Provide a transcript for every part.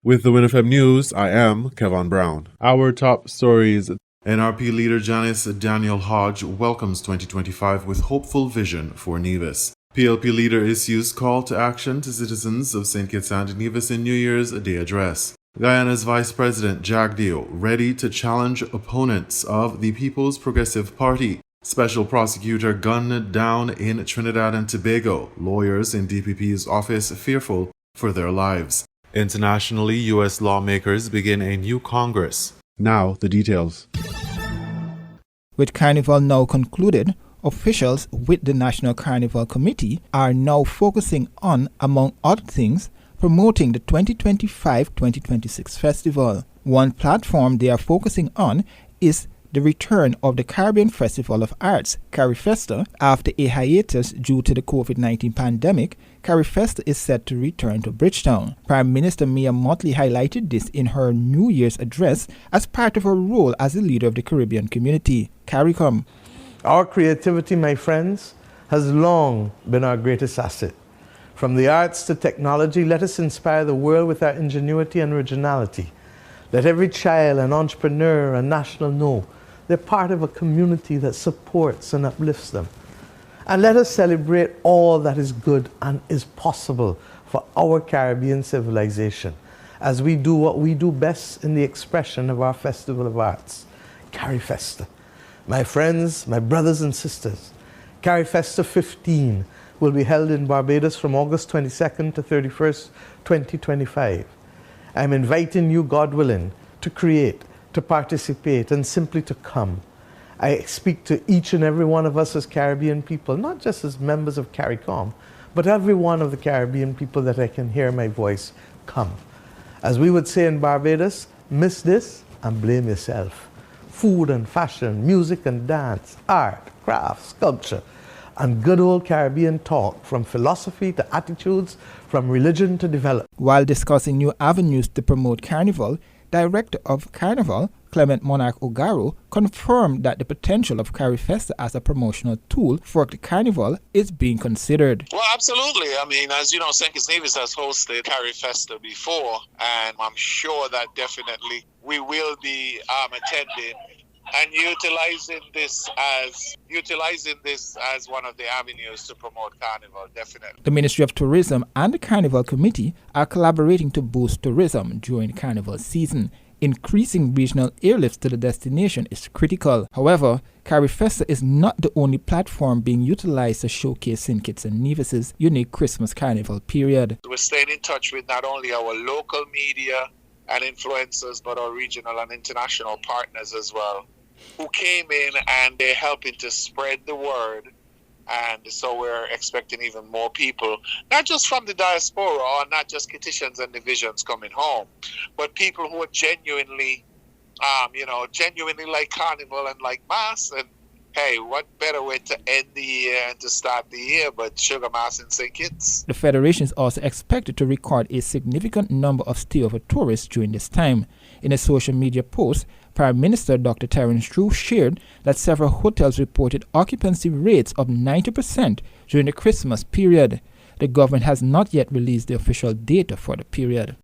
With the WINN FM News, I am Kevin Brown. Our top stories. NRP leader Janice Daniel Hodge welcomes 2025 with hopeful vision for Nevis. PLP leader issues call to action to citizens of St. Kitts and Nevis in New Year's Day address. Guyana's Vice President Jack Dio ready to challenge opponents of the People's Progressive Party. Special prosecutor gunned down in Trinidad and Tobago. Lawyers in DPP's office fearful for their lives. Internationally, U.S. lawmakers begin a new Congress. Now, the details. With Carnival now concluded, officials with the National Carnival Committee are now focusing on, among other things, promoting the 2025-2026 festival. One platform they are focusing on is the return of the Caribbean Festival of Arts, CariFesta. After a hiatus due to the COVID-19 pandemic, CariFesta is set to return to Bridgetown. Prime Minister Mia Mottley highlighted this in her New Year's address as part of her role as the leader of the Caribbean community. CARICOM. Our creativity, my friends, has long been our greatest asset. From the arts to technology, let us inspire the world with our ingenuity and originality. Let every child and entrepreneur and national know they're part of a community that supports and uplifts them. And let us celebrate all that is good and is possible for our Caribbean civilization as we do what we do best in the expression of our Festival of Arts, CariFesta. My friends, my brothers and sisters, CariFesta 15 will be held in Barbados from August 22nd to 31st, 2025. I'm inviting you, God willing, to create, to participate, and simply to come. I speak to each and every one of us as Caribbean people, not just as members of CARICOM, but every one of the Caribbean people that I can hear my voice, come. As we would say in Barbados, miss this and blame yourself. Food and fashion, music and dance, art, craft, sculpture, and good old Caribbean talk, from philosophy to attitudes, from religion to development. While discussing new avenues to promote Carnival, Director of Carnival, Clement Monarch Ogaro, confirmed that the potential of CariFesta as a promotional tool for the Carnival is being considered. Well, absolutely. I mean, as you know, St. Kitts Nevis has hosted CariFesta before, and I'm sure that definitely we will be attending and utilizing this as one of the avenues to promote Carnival, definitely. The Ministry of Tourism and the Carnival Committee are collaborating to boost tourism during the Carnival season. Increasing regional airlifts to the destination is critical. However, CariFesta is not the only platform being utilized to showcase St. Kitts and Nevis's unique Christmas Carnival period. We're staying in touch with not only our local media and influencers, but our regional and international partners as well, who came in and they're helping to spread the word. And so we're expecting even more people, not just from the diaspora or not just Kittitians and divisions coming home, but people who are genuinely like Carnival and like Mass. And hey, what better way to end the year and to start the year but Sugar Mass in St. Kitts? The Federation is also expected to record a significant number of stayover tourists during this time. In a social media post, Prime Minister Dr. Terence Drew shared that several hotels reported occupancy rates of 90% during the Christmas period. The government has not yet released the official data for the period.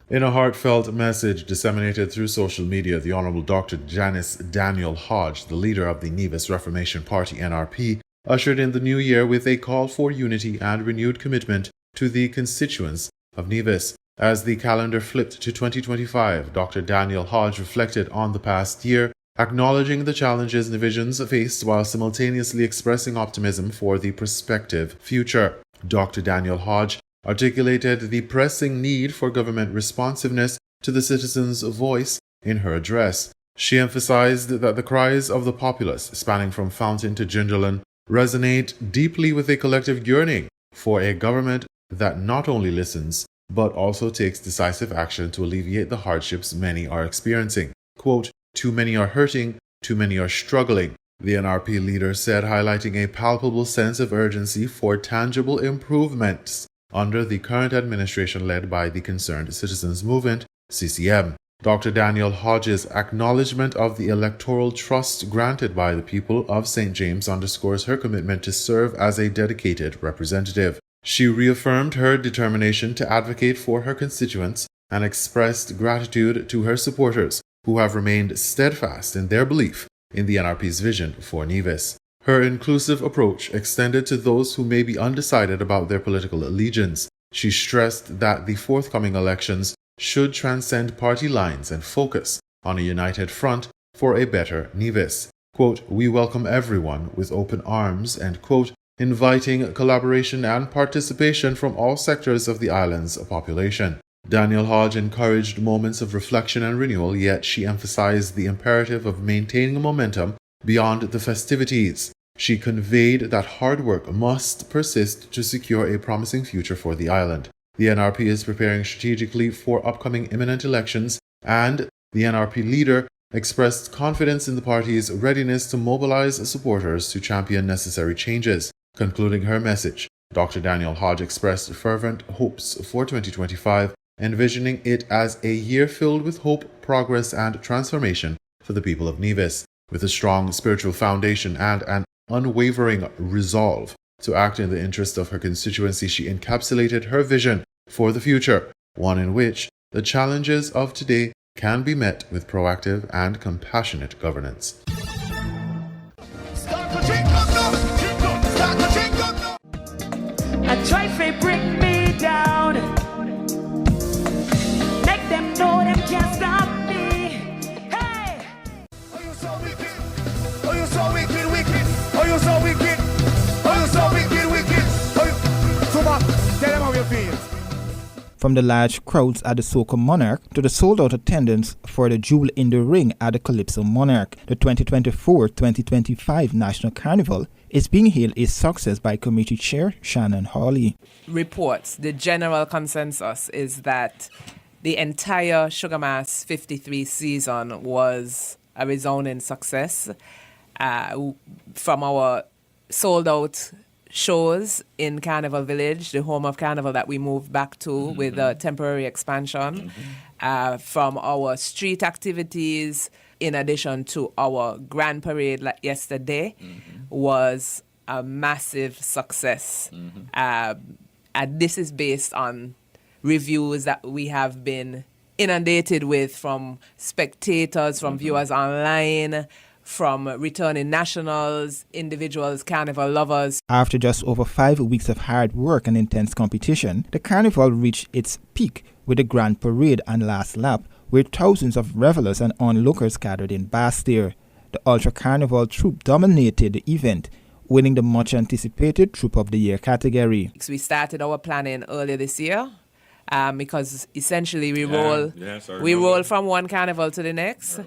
In a heartfelt message disseminated through social media, the Honorable Dr. Janice Daniel Hodge, the leader of the Nevis Reformation Party NRP, ushered in the new year with a call for unity and renewed commitment to the constituents of Nevis. As the calendar flipped to 2025, Dr. Daniel Hodge reflected on the past year, acknowledging the challenges Nevisians faced while simultaneously expressing optimism for the prospective future. Dr. Daniel Hodge articulated the pressing need for government responsiveness to the citizens' voice in her address. She emphasized that the cries of the populace, spanning from Fountain to Gingerland, resonate deeply with a collective yearning for a government that not only listens, but also takes decisive action to alleviate the hardships many are experiencing. Quote, "Too many are hurting, too many are struggling," the NRP leader said, highlighting a palpable sense of urgency for tangible improvements under the current administration led by the Concerned Citizens Movement, CCM. Dr. Daniel Hodge's acknowledgement of the electoral trust granted by the people of St. James underscores her commitment to serve as a dedicated representative. She reaffirmed her determination to advocate for her constituents and expressed gratitude to her supporters who have remained steadfast in their belief in the NRP's vision for Nevis. Her inclusive approach extended to those who may be undecided about their political allegiance. She stressed that the forthcoming elections should transcend party lines and focus on a united front for a better Nevis. Quote, "We welcome everyone with open arms," and quote, inviting collaboration and participation from all sectors of the island's population. Daniel Hodge encouraged moments of reflection and renewal, yet she emphasized the imperative of maintaining momentum beyond the festivities. She conveyed that hard work must persist to secure a promising future for the island. The NRP is preparing strategically for upcoming imminent elections, and the NRP leader expressed confidence in the party's readiness to mobilize supporters to champion necessary changes. Concluding her message, Dr. Daniel Hodge expressed fervent hopes for 2025, envisioning it as a year filled with hope, progress, and transformation for the people of Nevis. With a strong spiritual foundation and an unwavering resolve to act in the interest of her constituency, she encapsulated her vision for the future, one in which the challenges of today can be met with proactive and compassionate governance. I try to bring me down. Make them know them can't stop me. Hey! Oh, you so wicked. Oh, you so wicked, wicked. Oh, you so wicked. Oh, you so wicked, wicked. Oh, you... So much. Tell them how you feel. From the large crowds at the Soca Monarch to the sold-out attendance for the Jewel in the Ring at the Calypso Monarch, the 2024-2025 National Carnival is being hailed a success by Committee Chair Shannon Hawley. Reports, the general consensus is that the entire Sugar Mass 53 season was a resounding success. From our sold-out shows in Carnival Village, the home of Carnival that we moved back to with a temporary expansion, from our street activities, in addition to our grand parade like yesterday, was a massive success. And this is based on reviews that we have been inundated with from spectators, from viewers online, from returning nationals, individuals, carnival lovers. After just over 5 weeks of hard work and intense competition, the carnival reached its peak with the Grand Parade and Last Lap, where thousands of revelers and onlookers gathered in Bastille. The Ultra Carnival troupe dominated the event, winning the much-anticipated Troupe of the Year category. We started our planning earlier this year. Because essentially we roll from one carnival to the next,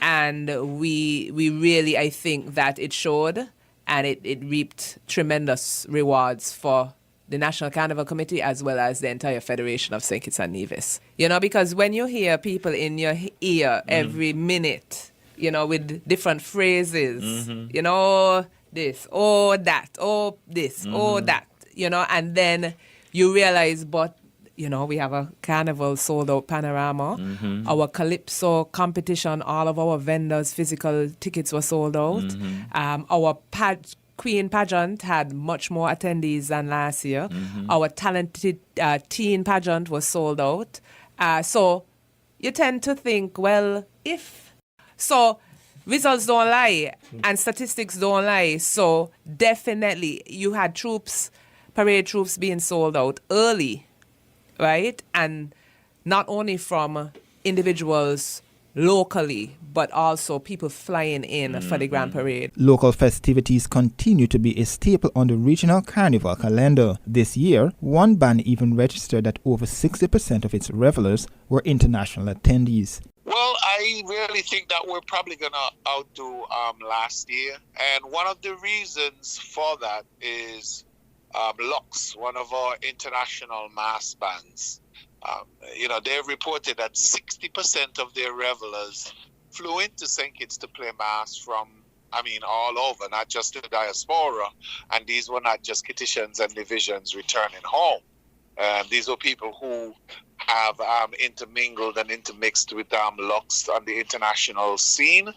and we really, I think that it showed, and it reaped tremendous rewards for the National Carnival Committee as well as the entire Federation of St. Kitts and Nevis. You know, because when you hear people in your ear every minute, you know, with different phrases, you know, this, oh that, oh this, oh that, you know, and then you realize, but you know, we have a carnival sold-out panorama. Our Calypso competition, all of our vendors' physical tickets were sold out. Our Queen pageant had much more attendees than last year. Our talented teen pageant was sold out. So you tend to think, well, if... So results don't lie and statistics don't lie. So definitely you had parade troops being sold out early. Right? And not only from individuals locally, but also people flying in for the Grand Parade. Local festivities continue to be a staple on the regional carnival calendar. This year, one band even registered that over 60% of its revelers were international attendees. Well, I really think that we're probably going to outdo last year. And one of the reasons for that is Lux, one of our international mass bands. You know, they've reported that 60% of their revelers flew into St. Kitts to play mass from, all over, not just the diaspora. And these were not just Kittitians and divisions returning home. These were people who have intermingled and intermixed with Lux on the international scene.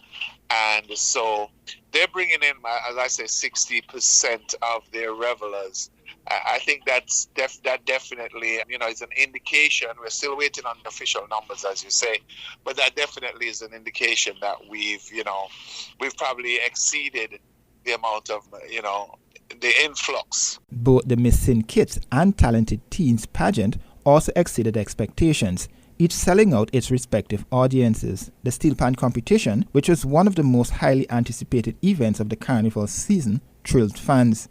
And so they're bringing in, as I say, 60% of their revelers. I think that definitely, is an indication. We're still waiting on the official numbers, as you say, but that definitely is an indication that we've probably exceeded the amount of, the influx. Both the Missing Kids and Talented Teens pageant also exceeded expectations, each selling out its respective audiences. The Steel Pan competition, which was one of the most highly anticipated events of the carnival season, thrilled fans.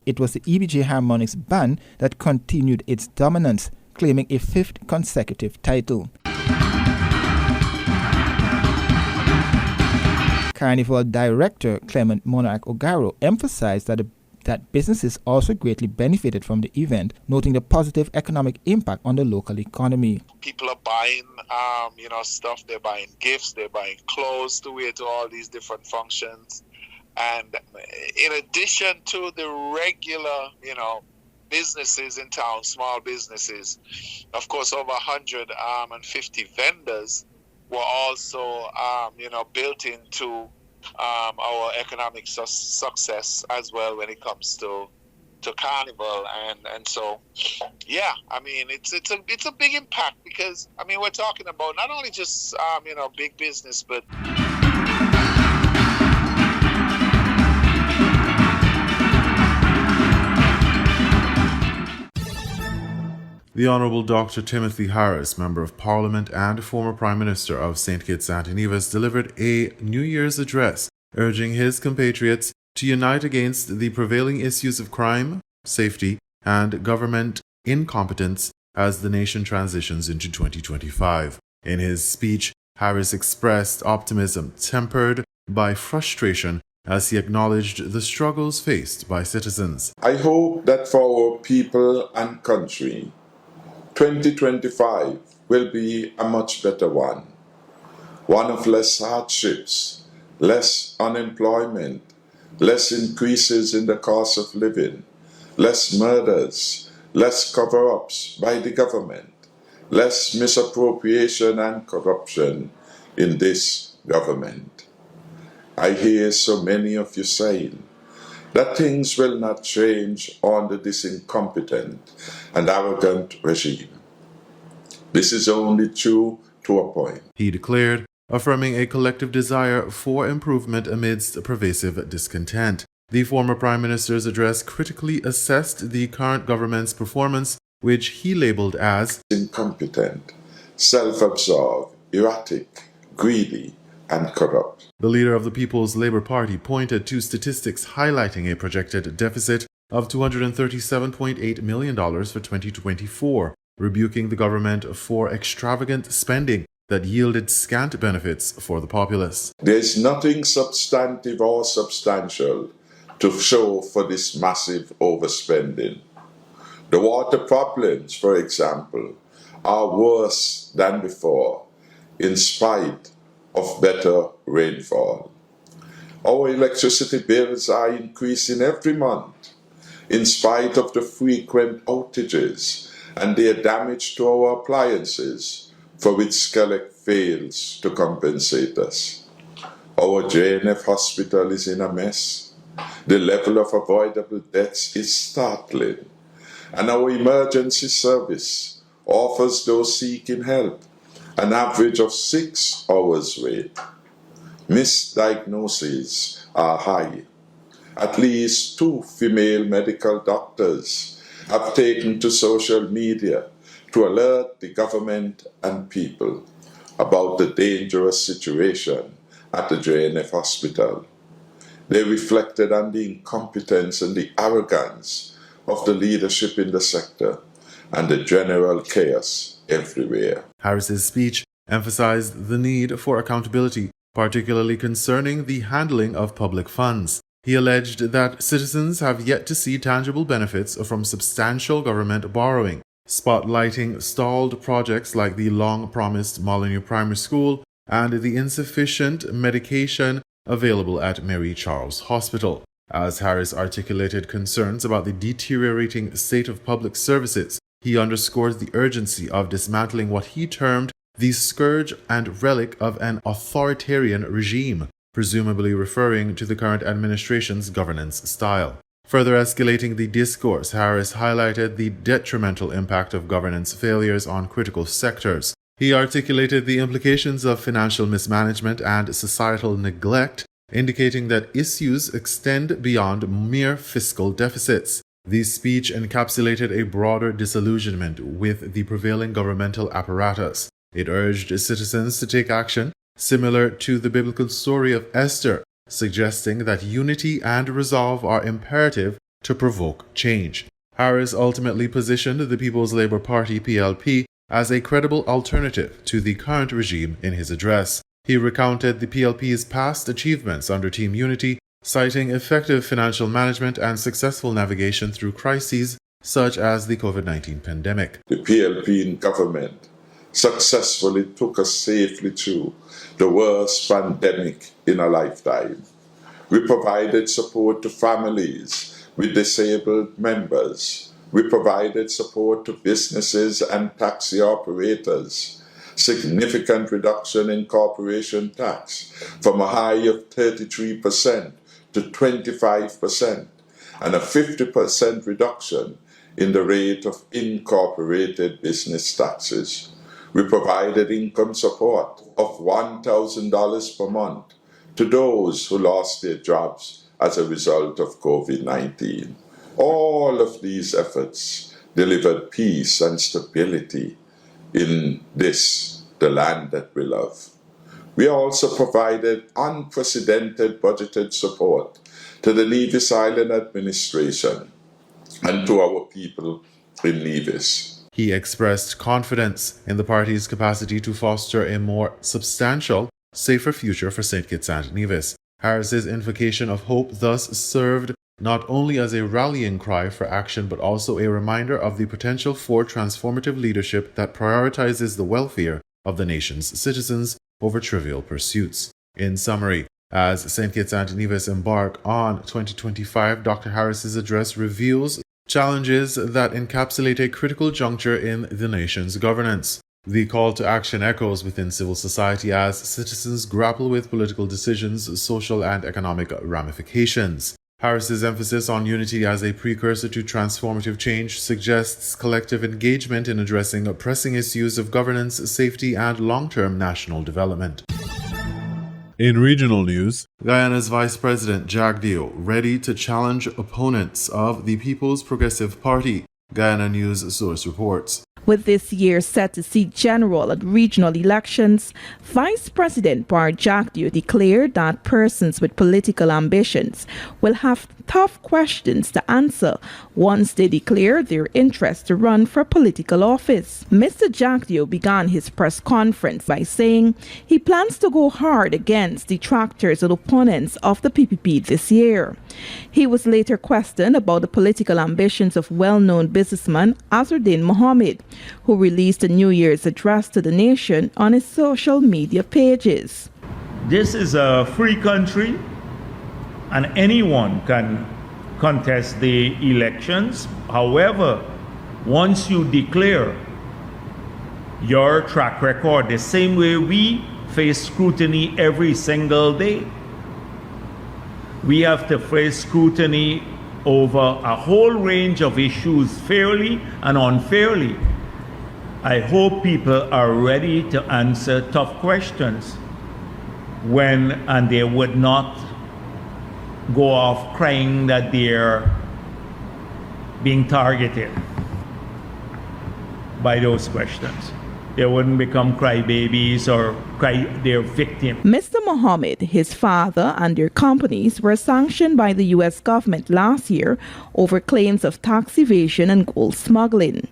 It was the EBJ Harmonics band that continued its dominance, claiming a 5th consecutive title. Carnival director Clement Monarch Ogaro emphasized that businesses also greatly benefited from the event, noting the positive economic impact on the local economy. People are buying, stuff. They're buying gifts. They're buying clothes to wear to all these different functions. And in addition to the regular, businesses in town, small businesses, of course, over 150 vendors were also, built into our economic success as well when it comes to Carnival. And so, yeah, it's a big impact because, we're talking about not only just, big business, but The Honourable Dr. Timothy Harris, Member of Parliament and former Prime Minister of St. Kitts and Nevis, delivered a New Year's address urging his compatriots to unite against the prevailing issues of crime, safety, and government incompetence as the nation transitions into 2025. In his speech, Harris expressed optimism tempered by frustration as he acknowledged the struggles faced by citizens. I hope that for our people and country, 2025 will be a much better one of less hardships, less unemployment, less increases in the cost of living, less murders, less cover-ups by the government, less misappropriation and corruption in this government. I hear so many of you saying that things will not change under this incompetent and arrogant regime. This is only true to a point, he declared, affirming a collective desire for improvement amidst pervasive discontent. The former Prime Minister's address critically assessed the current government's performance, which he labeled as incompetent, self-absorbed, erratic, greedy, and corrupt. The leader of the People's Labour Party pointed to statistics highlighting a projected deficit of $237.8 million for 2024, rebuking the government for extravagant spending that yielded scant benefits for the populace. There is nothing substantive or substantial to show for this massive overspending. The water problems, for example, are worse than before, in spite of better rainfall. Our electricity bills are increasing every month, in spite of the frequent outages and their damage to our appliances, for which Skelec fails to compensate us. Our JNF hospital is in a mess. The level of avoidable deaths is startling, and our emergency service offers those seeking help an average of 6 hours wait. Misdiagnoses are high. At least 2 female medical doctors have taken to social media to alert the government and people about the dangerous situation at the JNF hospital. They reflected on the incompetence and the arrogance of the leadership in the sector and the general chaos everywhere. Harris's speech emphasized the need for accountability, particularly concerning the handling of public funds. He alleged that citizens have yet to see tangible benefits from substantial government borrowing, spotlighting stalled projects like the long-promised Molyneux Primary School and the insufficient medication available at Mary Charles Hospital. As Harris articulated concerns about the deteriorating state of public services, he underscores the urgency of dismantling what he termed the scourge and relic of an authoritarian regime, presumably referring to the current administration's governance style. Further escalating the discourse, Harris highlighted the detrimental impact of governance failures on critical sectors. He articulated the implications of financial mismanagement and societal neglect, indicating that issues extend beyond mere fiscal deficits. The speech encapsulated a broader disillusionment with the prevailing governmental apparatus. It urged citizens to take action, similar to the biblical story of Esther, suggesting that unity and resolve are imperative to provoke change. Harris ultimately positioned the People's Labour Party (PLP) as a credible alternative to the current regime in his address. He recounted the PLP's past achievements under Team Unity, citing effective financial management and successful navigation through crises such as the COVID-19 pandemic. The PLP in government successfully took us safely through the worst pandemic in a lifetime. We provided support to families with disabled members. We provided support to businesses and taxi operators. Significant reduction in corporation tax from a high of 33% to 25%, and a 50% reduction in the rate of incorporated business taxes. We provided income support of $1,000 per month to those who lost their jobs as a result of COVID-19. All of these efforts delivered peace and stability in the land that we love. We also provided unprecedented budgeted support to the Nevis Island administration and to our people in Nevis. He expressed confidence in the party's capacity to foster a more substantial, safer future for St. Kitts and Nevis. Harris's invocation of hope thus served not only as a rallying cry for action but also a reminder of the potential for transformative leadership that prioritizes the welfare of the nation's citizens over trivial pursuits. In summary, as St. Kitts and Nevis embark on 2025, Dr. Harris's address reveals challenges that encapsulate a critical juncture in the nation's governance. The call to action echoes within civil society as citizens grapple with political decisions, social and economic ramifications. Harris's emphasis on unity as a precursor to transformative change suggests collective engagement in addressing pressing issues of governance, safety, and long-term national development. In regional news, Guyana's Vice President Jagdeo ready to challenge opponents of the People's Progressive Party, Guyana News source reports. With this year set to see general and regional elections, Vice President Bar Jagdeo declared that persons with political ambitions will have tough questions to answer once they declare their interest to run for political office. Mr. Jagdeo began his press conference by saying he plans to go hard against detractors and opponents of the PPP this year. He was later questioned about the political ambitions of well-known businessman Azzuddin Mohammed, who released a New Year's address to the nation on his social media pages. This is a free country, and anyone can contest the elections. However, once you declare your track record, the same way we face scrutiny every single day, we have to face scrutiny over a whole range of issues fairly and unfairly. I hope people are ready to answer tough questions and they would not go off crying that they're being targeted by those questions. They wouldn't become crybabies or cry their victim. Mr. Mohammed, his father, and their companies were sanctioned by the U.S. government last year over claims of tax evasion and gold smuggling.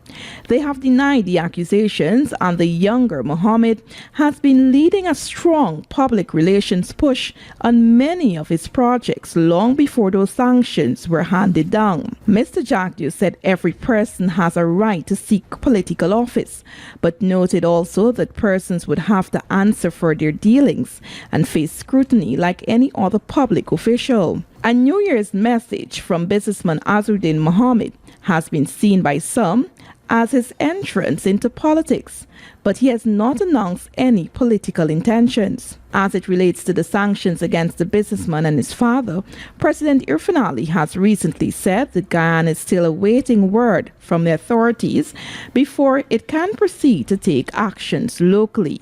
They have denied the accusations, and the younger Mohammed has been leading a strong public relations push on many of his projects long before those sanctions were handed down. Mr. Jagdeo said every person has a right to seek political office, but noted also that persons would have to answer answer for their dealings and face scrutiny like any other public official. A New Year's message from businessman Azzuddin Mohammed has been seen by some as his entrance into politics, but he has not announced any political intentions. As it relates to the sanctions against the businessman and his father, President Irfaan Ali has recently said that Guyana is still awaiting word from the authorities before it can proceed to take actions locally.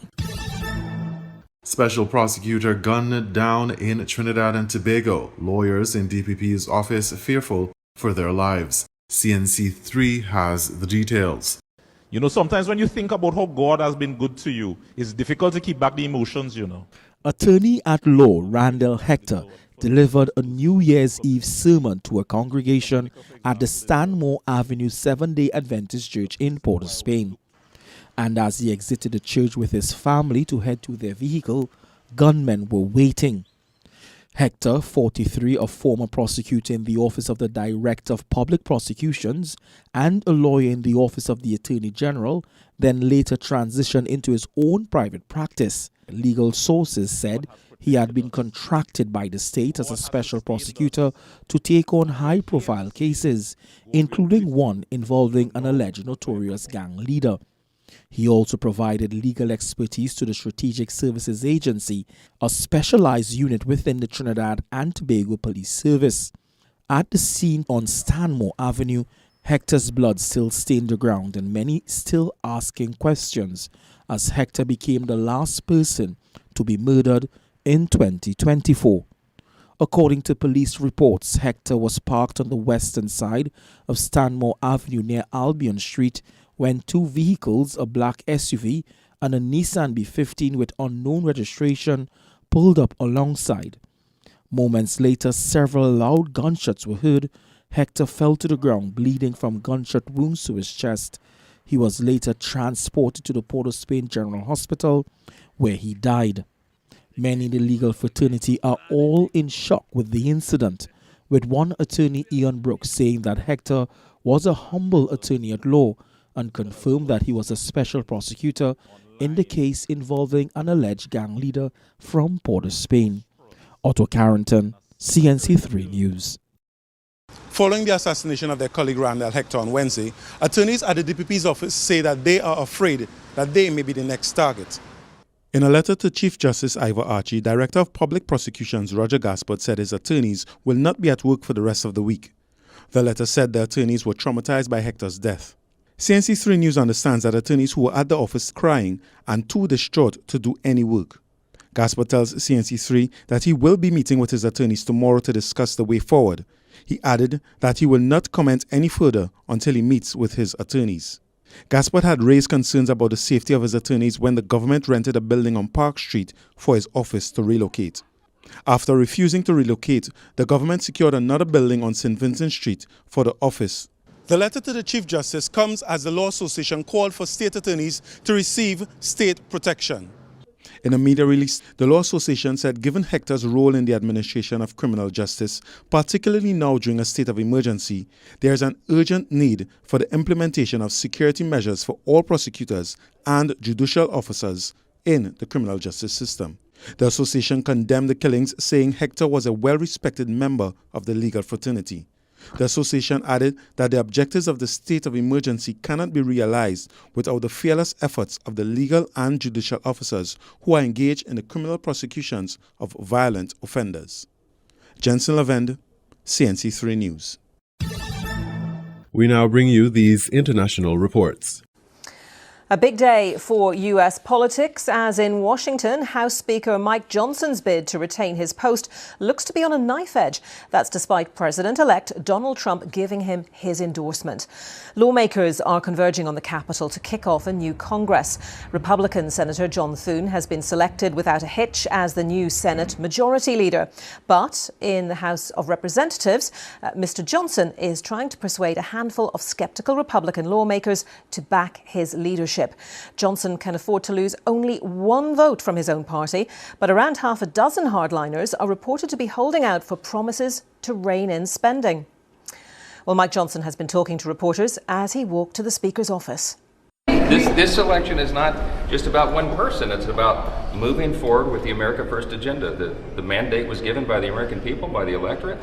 Special prosecutor gunned down in Trinidad and Tobago. Lawyers in DPP's office fearful for their lives. CNC3 has the details. You know, sometimes when you think about how God has been good to you, it's difficult to keep back the emotions, you know. Attorney at law Randall Hector delivered a New Year's Eve sermon to a congregation at the Stanmore Avenue Seventh-day Adventist Church in Port of Spain. And as he exited the church with his family to head to their vehicle, gunmen were waiting. Hector, 43, a former prosecutor in the Office of the Director of Public Prosecutions and a lawyer in the Office of the Attorney General, then later transitioned into his own private practice. Legal sources said he had been contracted by the state as a special prosecutor to take on high-profile cases, including one involving an alleged notorious gang leader. He also provided legal expertise to the Strategic Services Agency, a specialized unit within the Trinidad and Tobago Police Service. At the scene on Stanmore Avenue, Hector's blood still stained the ground and many still asking questions as Hector became the last person to be murdered in 2024. According to police reports, Hector was parked on the western side of Stanmore Avenue near Albion Street when two vehicles, a black SUV and a Nissan B15 with unknown registration, pulled up alongside. Moments later, several loud gunshots were heard. Hector fell to the ground, bleeding from gunshot wounds to his chest. He was later transported to the Port of Spain General Hospital, where he died. Many in the legal fraternity are all in shock with the incident, with one attorney, Ian Brooks, saying that Hector was a humble attorney at law and confirmed that he was a special prosecutor in the case involving an alleged gang leader from Port of Spain. Otto Carrington, CNC3 News. Following the assassination of their colleague Randall Hector on Wednesday, attorneys at the DPP's office say that they are afraid that they may be the next target. In a letter to Chief Justice Ivor Archie, Director of Public Prosecutions Roger Gaspard said his attorneys will not be at work for the rest of the week. The letter said the attorneys were traumatized by Hector's death. CNC3 News understands that attorneys who were at the office crying and too distraught to do any work. Gaspard tells CNC3 that he will be meeting with his attorneys tomorrow to discuss the way forward. He added that he will not comment any further until he meets with his attorneys. Gaspard had raised concerns about the safety of his attorneys when the government rented a building on Park Street for his office to relocate. After refusing to relocate, the government secured another building on St. Vincent Street for the office. The letter to the Chief Justice comes as the Law Association called for state attorneys to receive state protection. In a media release, the Law Association said given Hector's role in the administration of criminal justice, particularly now during a state of emergency, there is an urgent need for the implementation of security measures for all prosecutors and judicial officers in the criminal justice system. The association condemned the killings, saying Hector was a well-respected member of the legal fraternity. The association added that the objectives of the state of emergency cannot be realized without the fearless efforts of the legal and judicial officers who are engaged in the criminal prosecutions of violent offenders. Jensen Lavende, CNC3 News. We now bring you these international reports. A big day for U.S. politics, as in Washington, House Speaker Mike Johnson's bid to retain his post looks to be on a knife edge. That's despite President-elect Donald Trump giving him his endorsement. Lawmakers are converging on the Capitol to kick off a new Congress. Republican Senator John Thune has been selected without a hitch as the new Senate Majority Leader. But in the House of Representatives, Mr. Johnson is trying to persuade a handful of skeptical Republican lawmakers to back his leadership. Johnson can afford to lose only one vote from his own party, but around half a dozen hardliners are reported to be holding out for promises to rein in spending. Well, Mike Johnson has been talking to reporters as he walked to the Speaker's office. This election is not just about one person. It's about moving forward with the America First agenda. The mandate was given by the American people, by the electorate.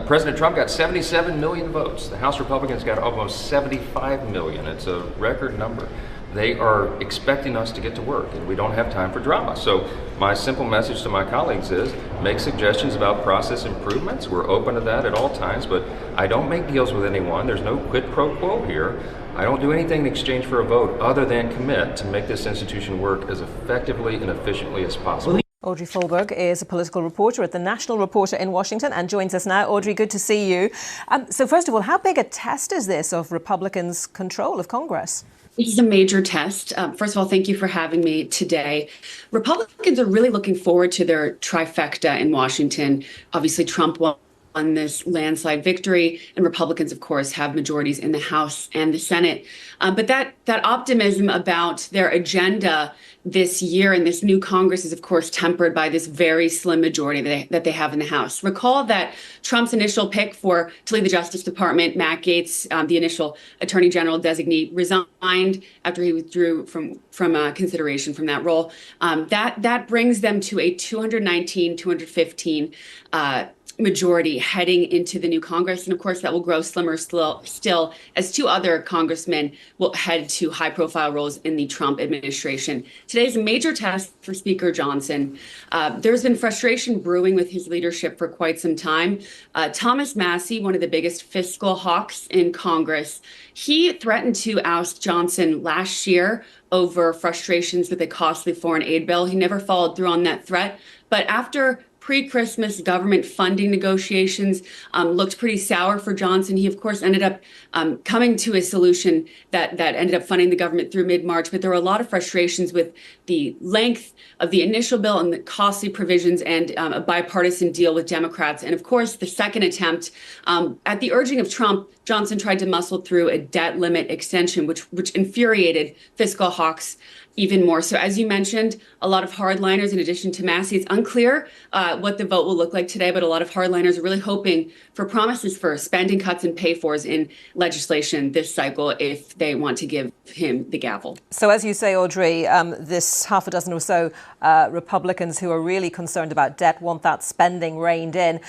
President Trump got 77 million votes. The House Republicans got almost 75 million. It's a record number. They are expecting us to get to work, and we don't have time for drama. So my simple message to my colleagues is make suggestions about process improvements. We're open to that at all times, but I don't make deals with anyone. There's no quid pro quo here. I don't do anything in exchange for a vote other than commit to make this institution work as effectively and efficiently as possible. Audrey Folberg is a political reporter at the National Reporter in Washington and joins us now. Audrey, good to see you. So first of all, how big a test is this of Republicans' control of Congress? This is a major test. First of all, thank you for having me today. Republicans are really looking forward to their trifecta in Washington. Obviously, Trump won this landslide victory, and Republicans, of course, have majorities in the House and the Senate. But that optimism about their agenda this year and this new Congress is, of course, tempered by this very slim majority that they have in the House. Recall that Trump's initial pick to lead the Justice Department, Matt Gaetz, the initial Attorney General designee, resigned after he withdrew from consideration from that role. That brings them to a 219-215 majority heading into the new Congress. And of course, that will grow slimmer still as two other congressmen will head to high profile roles in the Trump administration. Today's a major test for Speaker Johnson. There's been frustration brewing with his leadership for quite some time. Thomas Massie, one of the biggest fiscal hawks in Congress, he threatened to oust Johnson last year over frustrations with a costly foreign aid bill. He never followed through on that threat. But after pre-Christmas government funding negotiations looked pretty sour for Johnson, he, of course, ended up coming to a solution that ended up funding the government through mid-March. But there were a lot of frustrations with the length of the initial bill and the costly provisions and a bipartisan deal with Democrats. And, of course, the second attempt, at the urging of Trump, Johnson tried to muscle through a debt limit extension, which infuriated fiscal hawks even more. So as you mentioned, a lot of hardliners, in addition to Massie, it's unclear what the vote will look like today, but a lot of hardliners are really hoping for promises for spending cuts and pay-fors in legislation this cycle if they want to give him the gavel. So as you say, Audrey, this half a dozen or so Republicans who are really concerned about debt want that spending reined in.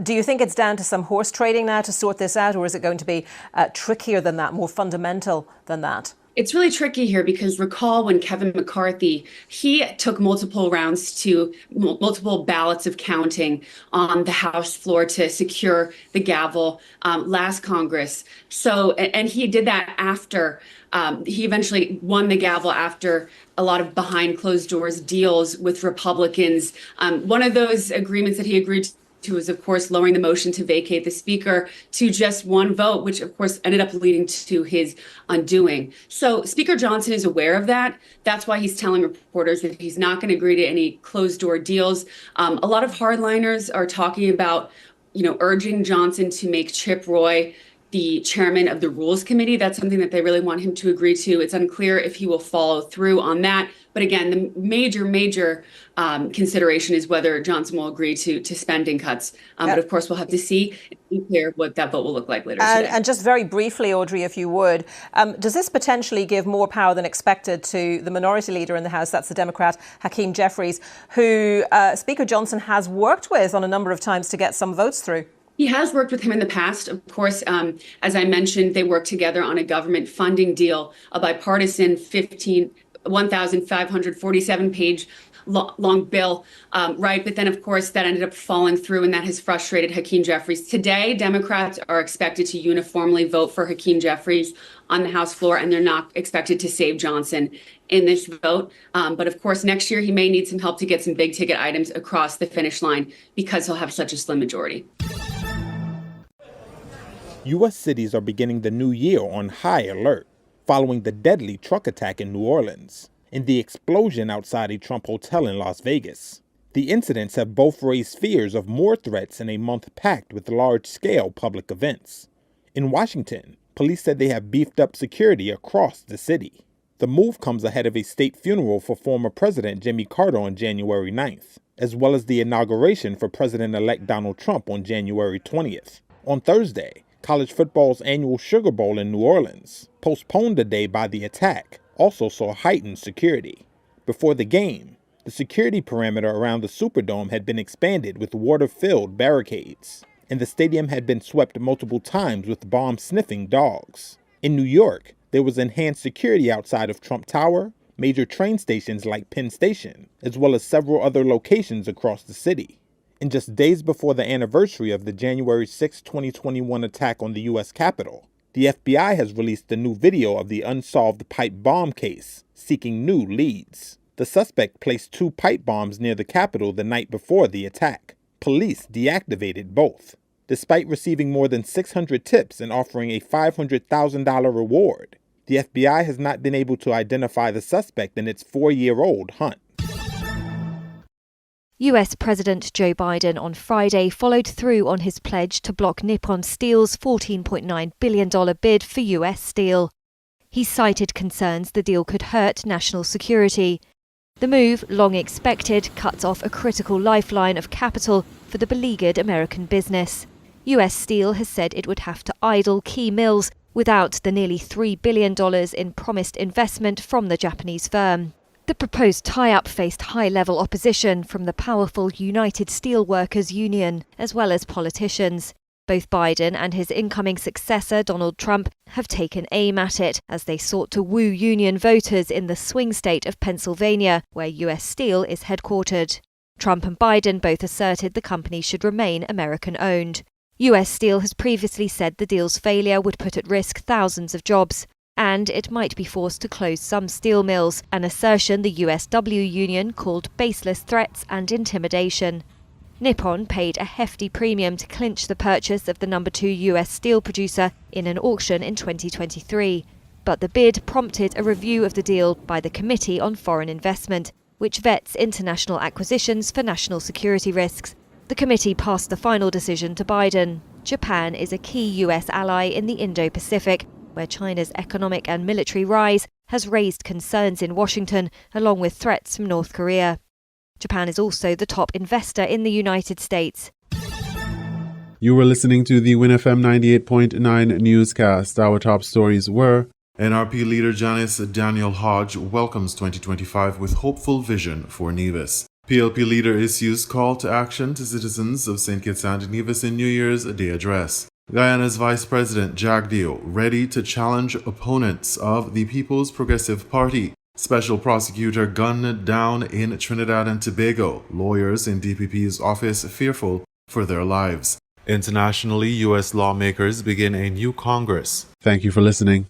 Do you think it's down to some horse trading now to sort this out, or is it going to be trickier than that, more fundamental than that? It's really tricky here because recall when Kevin McCarthy, he took multiple ballots of counting on the House floor to secure the gavel last Congress. So, and he did that after he eventually won the gavel after a lot of behind closed doors deals with Republicans. One of those agreements that he agreed to was, of course, lowering the motion to vacate the speaker to just one vote, which, of course, ended up leading to his undoing. So Speaker Johnson is aware of that. That's why he's telling reporters that he's not going to agree to any closed door deals. A lot of hardliners are talking about, urging Johnson to make Chip Roy the chairman of the Rules Committee. That's something that they really want him to agree to. It's unclear if he will follow through on that. But again, the major consideration is whether Johnson will agree to spending cuts. But of course, we'll have to see. It's unclear what that vote will look like later today. And just very briefly, Audrey, if you would, does this potentially give more power than expected to the minority leader in the House, that's the Democrat Hakeem Jeffries, who Speaker Johnson has worked with on a number of times to get some votes through? He has worked with him in the past. Of course, as I mentioned, they worked together on a government funding deal, a bipartisan 1,547-page long bill, right? But then, of course, that ended up falling through, and that has frustrated Hakeem Jeffries. Today, Democrats are expected to uniformly vote for Hakeem Jeffries on the House floor, and they're not expected to save Johnson in this vote. But of course, next year, he may need some help to get some big ticket items across the finish line because he'll have such a slim majority. U.S. cities are beginning the new year on high alert following the deadly truck attack in New Orleans and the explosion outside a Trump hotel in Las Vegas. The incidents have both raised fears of more threats in a month packed with large-scale public events. In Washington, police said they have beefed up security across the city. The move comes ahead of a state funeral for former President Jimmy Carter on January 9th, as well as the inauguration for President-elect Donald Trump on January 20th. On Thursday, college football's annual Sugar Bowl in New Orleans, postponed a day by the attack, also saw heightened security. Before the game, the security perimeter around the Superdome had been expanded with water-filled barricades, and the stadium had been swept multiple times with bomb-sniffing dogs. In New York, there was enhanced security outside of Trump Tower, major train stations like Penn Station, as well as several other locations across the city. And just days before the anniversary of the January 6, 2021 attack on the U.S. Capitol, the FBI has released a new video of the unsolved pipe bomb case, seeking new leads. The suspect placed 2 pipe bombs near the Capitol the night before the attack. Police deactivated both. Despite receiving more than 600 tips and offering a $500,000 reward, the FBI has not been able to identify the suspect in its 4-year-old hunt. US President Joe Biden on Friday followed through on his pledge to block Nippon Steel's $14.9 billion bid for US steel. He cited concerns the deal could hurt national security. The move, long expected, cuts off a critical lifeline of capital for the beleaguered American business. US Steel has said it would have to idle key mills without the nearly $3 billion in promised investment from the Japanese firm. The proposed tie-up faced high-level opposition from the powerful United Steelworkers Union, as well as politicians. Both Biden and his incoming successor, Donald Trump, have taken aim at it as they sought to woo union voters in the swing state of Pennsylvania, where US Steel is headquartered. Trump and Biden both asserted the company should remain American-owned. US Steel has previously said the deal's failure would put at risk thousands of jobs, and it might be forced to close some steel mills, an assertion the USW union called baseless threats and intimidation. Nippon paid a hefty premium to clinch the purchase of the number 2 US steel producer in an auction in 2023. But the bid prompted a review of the deal by the Committee on Foreign Investment, which vets international acquisitions for national security risks. The committee passed the final decision to Biden. Japan is a key US ally in the Indo-Pacific, where China's economic and military rise has raised concerns in Washington, along with threats from North Korea. Japan is also the top investor in the United States. You were listening to the WINN FM 98.9 newscast. Our top stories were: NRP leader Janice Daniel Hodge welcomes 2025 with hopeful vision for Nevis. PLP leader issues call to action to citizens of St. Kitts and Nevis in New Year's Day address. Guyana's Vice President Jagdeo ready to challenge opponents of the People's Progressive Party. Special prosecutor gunned down in Trinidad and Tobago. Lawyers in DPP's office fearful for their lives. Internationally, U.S. lawmakers begin a new Congress. Thank you for listening.